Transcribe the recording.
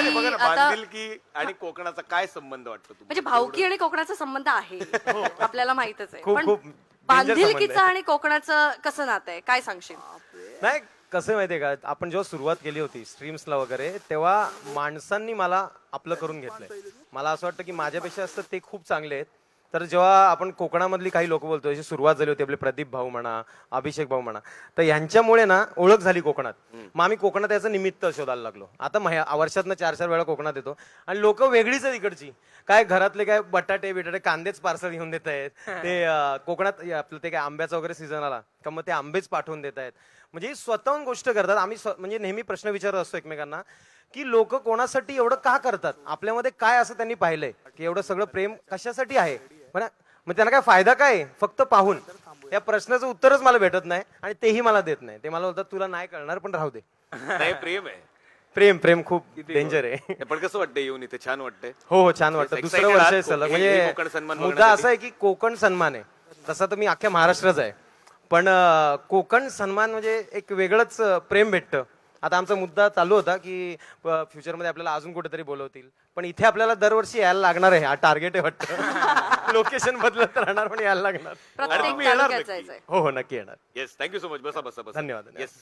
नाही, बघा ना, आता बांधिलकी आणि कोकणाचा काय संबंध वाटतो तुम्हाला? म्हणजे भावकी आणि कोकणाचा संबंध आहे आपल्याला माहितच आहे खूप- पण खूप danger संबंध बांधिलकीचं आहे. आणि कोकणाचं कसं नातं आहे काय सांगशील नाही कसं माहितीये का आपण जेव्हा सुरुवात केली होती स्ट्रीम्सला वगैरे तेव्हा माणसांनी मला आपलं करून घेतलंय. मला असं वाटतं की माझ्यापेक्षा असतं ते खूप चांगले आहेत. तर जेव्हा आपण कोकणामधली काही लोक बोलतो जशी सुरुवात झाली होती आपले प्रदीप भाऊ म्हणा अभिषेक भाऊ म्हणा तर यांच्यामुळे ना ओळख झाली कोकणात. मग आम्ही कोकणात याचं निमित्त शोधायला लागलो. आता वर्षातनं 4-4 वेळा कोकणात येतो आणि लोक वेगळीच आहेत इकडची. काय घरातले काय बटाटे बिटाटे कांदेच पार्सल घेऊन देत आहेत ते कोकणात आपलं ते काय आंब्याचा वगैरे सीझन आला का मग ते आंबेच पाठवून देत आहेत. म्हणजे स्वतःहून गोष्ट करतात. आम्ही म्हणजे नेहमी प्रश्न विचारत असतो एकमेकांना की लोक कोणासाठी एवढं का करतात आपल्यामध्ये काय असं त्यांनी पाहिलंय की एवढं सगळं प्रेम कशासाठी आहे मग त्यांना काय फायदा काय फक्त पाहून या प्रश्नाचं उत्तरच मला भेटत नाही आणि तेही मला देत नाही. ते मला बोलतात तुला नाही कळणार पण राहू दे. नाही, प्रेम आहे. प्रेम प्रेम खूप डेंजर आहे. हे पण कसं वाटतं येऊन इथे? छान वाटतंय. हो हो छान वाटतं. Excited दुसरं वर्ष आहे आहात सलग हे कोकण म्हणजे सन्मान मुद्दा बघण्यासाठी? असा आहे की कोकण सन्मान आहे तसा तर मी अख्ख्या महाराष्ट्रच आहे पण कोकण सन्मान म्हणजे एक वेगळंच प्रेम भेटतं. आता आमचा मुद्दा चालू होता की फ्युचरमध्ये आपल्याला अजून कुठेतरी बोलवतील पण इथे आपल्याला दरवर्षी यायला लागणार आहे. हा टार्गेट आहे वाटतं. लोकेशन बदलत राहणार पण यायला लागणार. आणि प्रत्येक तुम्ही येणार तालुक्यात नक्की. जायचंय हो हो नक्की येणार. Yes, thank you so much. बसा बसा बसा. धन्यवाद. येस.